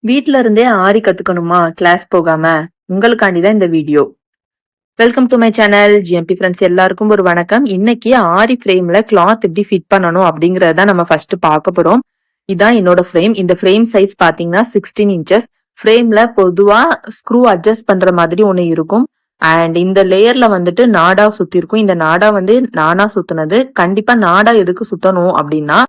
வீட்ல இருந்தே ஆரி கத்துக்கணுமா கிளாஸ் போகாம? உங்களுக்காண்டிதான் இந்த வீடியோ. Welcome to my channel. GMP friends எல்லாருக்கும் ஒரு வணக்கம். இன்னைக்கு ஆரி ஃப்ரேம்ல கிளாத் எப்படி ஃபிட் பண்ணணும் அப்படிங்கறத நம்ம ஃபர்ஸ்ட் பார்க்க போறோம். இதான் என்னோட ஃப்ரேம். இந்த ஃப்ரேம் சைஸ் பாத்தீங்கன்னா 16 இன்ச்சஸ். ஃப்ரேம்ல பொதுவா ஸ்க்ரூ அட்ஜஸ்ட் பண்ற மாதிரி ஒண்ணு இருக்கும். அண்ட் இந்த லேயர்ல வந்துட்டு நாடா சுத்தி இருக்கும். இந்த நாடா வந்து நானா சுத்தினது. கண்டிப்பா நாடா எதுக்கு சுத்தணும் அப்படின்னா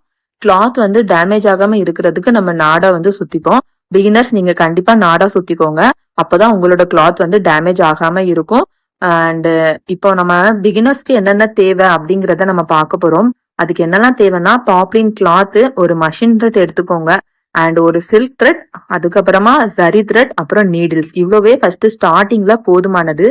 கிளாத் வந்து டேமேஜ் ஆகாம இருக்கிறதுக்கு நம்ம நாடா வந்து சுத்திப்போம். பிகினர்ஸ் நீங்க கண்டிப்பா நாடா சுத்திக்கோங்க. அப்பதான் உங்களோட கிளாத் வந்து டேமேஜ் ஆகாம இருக்கும். அண்ட் இப்போ நம்ம பிகினர்ஸ்க்கு என்னென்ன தேவை அப்படிங்கறத நம்ம பார்க்க போறோம். அதுக்கு என்னெல்லாம் தேவைன்னா பாப்ளின் கிளாத், ஒரு மஷின் த்ரெட் எடுத்துக்கோங்க, அண்ட் ஒரு சில்க் த்ரெட், அதுக்கப்புறமா ஜரி த்ரெட், அப்புறம் நீடில்ஸ். இவ்வளவே ஃபர்ஸ்ட் ஸ்டார்டிங்ல போதுமானது.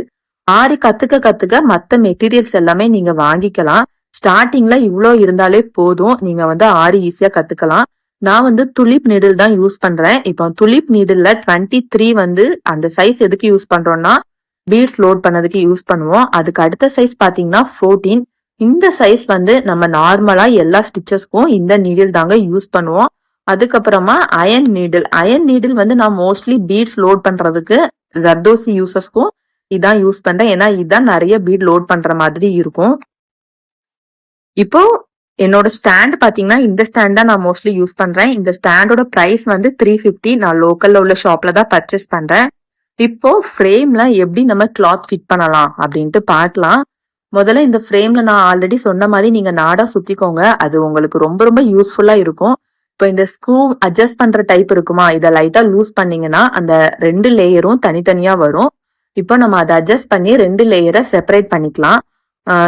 ஆரி கத்துக்க கத்துக்க மத்த மெட்டீரியல்ஸ் எல்லாமே நீங்க வாங்கிக்கலாம். ஸ்டார்டிங்ல இவ்வளோ இருந்தாலே போதும், நீங்க வந்து ஆரி ஈஸியா கத்துக்கலாம். நான் வந்து துலிப் நீடில் தான் யூஸ் பண்றேன். இப்போ துலிப் நீடில்ல 23 வந்து அந்த சைஸ் எதுக்கு யூஸ் பண்றோம்னா பீட்ஸ் லோட் பண்ணதுக்கு யூஸ் பண்ணுவோம். அதுக்கு அடுத்த சைஸ் பாத்தீங்கன்னா 14. இந்த சைஸ் வந்து நம்ம நார்மலா எல்லா ஸ்டிச்சஸ்க்கும் இந்த நீடில் தாங்க யூஸ் பண்ணுவோம். அதுக்கப்புறமா அயன் நீடில் வந்து நான் மோஸ்ட்லி பீட்ஸ் லோட் பண்றதுக்கு ஜர்தோசி யூசஸ்க்கும் இதான் யூஸ் பண்றேன். ஏன்னா இதான் நிறைய பீட் லோட் பண்ற மாதிரி இருக்கும். இப்போ என்னோட ஸ்டாண்ட் பாத்தீங்கன்னா இந்த ஸ்டாண்ட் தான் நான் மோஸ்ட்லி யூஸ் பண்றேன். இந்த ஸ்டாண்டோட பிரைஸ் வந்து 350. நான் லோக்கல்ல உள்ள ஷாப்ல தான் பர்ச்சேஸ் பண்றேன். இப்போ ஃப்ரேம்ல எப்படி நம்ம கிளாத் ஃபிட் பண்ணலாம் அப்படின்ட்டு பார்க்கலாம். முதல்ல இந்த ஃப்ரேம்ல நான் ஆல்ரெடி சொன்ன மாதிரி நீங்க நாடா சுத்திக்கோங்க. அது உங்களுக்கு ரொம்ப ரொம்ப யூஸ்ஃபுல்லா இருக்கும். இப்போ இந்த ஸ்க்ரூ அட்ஜஸ்ட் பண்ற டைப் இருக்குமா, இதை லைட்டா லூஸ் பண்ணீங்கன்னா அந்த 2 லேயரும் தனித்தனியா வரும். இப்போ நம்ம அதை அட்ஜஸ்ட் பண்ணி 2 லேயரை செப்பரேட் பண்ணிக்கலாம்.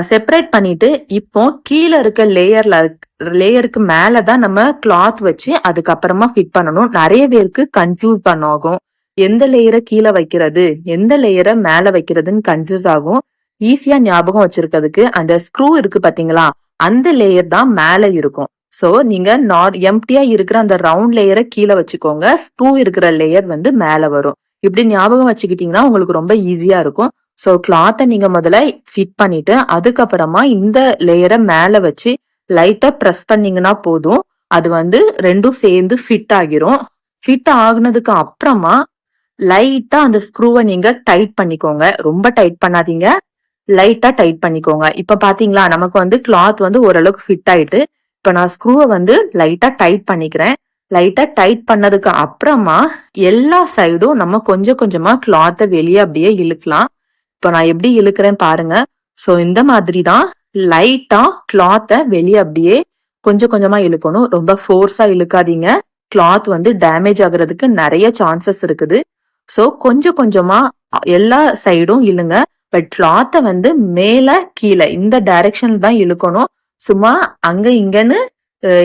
செப்பரேட் பண்ணிட்டு இப்போ கீழே இருக்க லேயருக்கு மேலதான் நம்ம கிளாத் வச்சு அதுக்கப்புறமா ஃபிட் பண்ணணும். நிறைய பேருக்கு கன்ஃபியூஸ் ஆகும். எந்த லேயரை கீழே வைக்கிறது, எந்த லேயரை மேல வைக்கிறதுன்னு கன்ஃபியூஸ் ஆகும். ஈஸியா ஞாபகம் வச்சிருக்கிறதுக்கு அந்த ஸ்க்ரூ இருக்கு பாத்தீங்களா, அந்த லேயர் தான் மேல இருக்கும். சோ நீங்க எம்டியா இருக்கிற அந்த ரவுண்ட் லேயரை கீழே வச்சுக்கோங்க, ஸ்க்ரூ இருக்கிற லேயர் வந்து மேல வரும். இப்படி ஞாபகம் வச்சுக்கிட்டீங்கன்னா உங்களுக்கு ரொம்ப ஈஸியா இருக்கும். சோ கிளாத்தை நீங்க முதல்ல ஃபிட் பண்ணிட்டு அதுக்கப்புறமா இந்த லேயரை மேல வச்சு லைட்டா ப்ரெஸ் பண்ணீங்கன்னா போதும். அது வந்து ரெண்டும் சேர்ந்து ஃபிட் ஆகிரும். ஃபிட் ஆகுனதுக்கு அப்புறமா லைட்டா அந்த ஸ்க்ரூவை நீங்க டைட் பண்ணிக்கோங்க. ரொம்ப டைட் பண்ணாதீங்க, லைட்டா டைட் பண்ணிக்கோங்க. இப்ப பாத்தீங்களா நமக்கு வந்து கிளாத் வந்து ஓரளவுக்கு ஃபிட் ஆயிட்டு. இப்ப நான் ஸ்க்ரூவை வந்து லைட்டா டைட் பண்ணிக்கிறேன். லைட்டா டைட் பண்ணதுக்கு அப்புறமா எல்லா சைடும் நம்ம கொஞ்சம் கொஞ்சமா கிளாத்தை வெளியே அப்படியே இழுக்கலாம். இப்ப நான் எப்படி இழுக்கிறேன் பாருங்க. சோ இந்த மாதிரி தான் லைட்டா கிளாத்தை வெளியே அப்படியே கொஞ்சம் கொஞ்சமா இழுக்கணும். ரொம்ப ஃபோர்ஸா இழுக்காதீங்க, கிளாத் வந்து டேமேஜ் ஆகுறதுக்கு நிறைய சான்சஸ் இருக்குது. சோ கொஞ்சம் கொஞ்சமா எல்லா சைடும் இழுங்க. பட் கிளாத்தை வந்து மேல கீழே இந்த டைரக்ஷன்ல தான் இழுக்கணும். சும்மா அங்க இங்கன்னு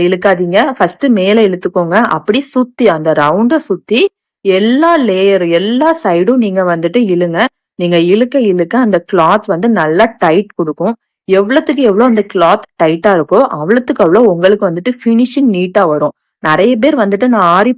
இழுக்காதீங்க. ஃபர்ஸ்ட் மேல இழுத்துக்கோங்க. அப்படி சுத்தி அந்த ரவுண்ட சுத்தி எல்லா சைடும் நீங்க வந்துட்டு இழுங்க. நீங்க இழுக்க இழுக்க அந்த கிளாத் வந்து நல்லா டைட் கொடுக்கும். எவ்வளவுக்கு எவ்வளவு அந்த கிளாத் டைட்டா இருக்கோ அவ்வளவுக்கு அவ்வளவு உங்களுக்கு வந்துட்டு பினிஷிங் நீட்டா வரும். நிறைய பேர் வந்துட்டு நான் ஆரி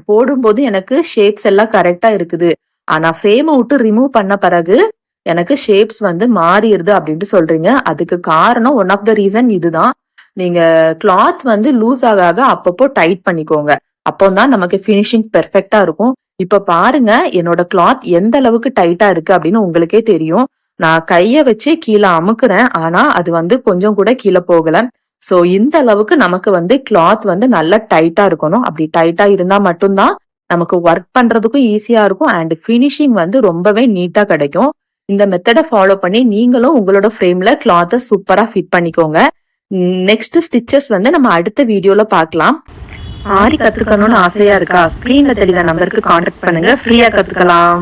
போடும்போது எனக்கு ஷேப்ஸ் எல்லாம் கரெக்டா இருக்குது, ஆனா ஃப்ரேமை விட்டு ரிமூவ் பண்ண பிறகு எனக்கு ஷேப்ஸ் வந்து மாறிடுது அப்படின்ட்டு சொல்றீங்க. அதுக்கு காரணம் ஒன் ஆஃப் த ரீசன் இதுதான். நீங்க கிளாத் வந்து லூஸ் ஆக அப்பப்போ டைட் பண்ணிக்கோங்க. அப்போதான் நமக்கு பினிஷிங் பெர்ஃபெக்டா இருக்கும். இப்ப பாருங்க என்னோட கிளாத் எந்த அளவுக்கு டைட்டா இருக்கு அப்படின்னு உங்களுக்கே தெரியும். நான் கைய வச்சு கீழே அமுக்குறேன், ஆனா அது வந்து கொஞ்சம் கூட கீழே போகல. சோ இந்த அளவுக்கு நமக்கு வந்து கிளாத் வந்து நல்லா டைட்டா இருக்கணும். அப்படி டைட்டா இருந்தா மட்டும்தான் நமக்கு ஒர்க் பண்றதுக்கும் ஈஸியா இருக்கும் அண்ட் பினிஷிங் வந்து ரொம்பவே நீட்டா கிடைக்கும். இந்த மெத்தடை ஃபாலோ பண்ணி நீங்களும் உங்களோட ஃப்ரேம்ல கிளாத்தை சூப்பரா ஃபிட் பண்ணிக்கோங்க. நெக்ஸ்ட் ஸ்டிச்சஸ் வந்து நம்ம அடுத்த வீடியோல பார்க்கலாம். ஆரி கத்துக்கணும்னு ஆசையா இருக்கா? ஸ்கிரீன்ல தெரியுற நம்பருக்கு கான்டாக்ட் பண்ணுங்க, ஃப்ரீயா கத்துக்கலாம்.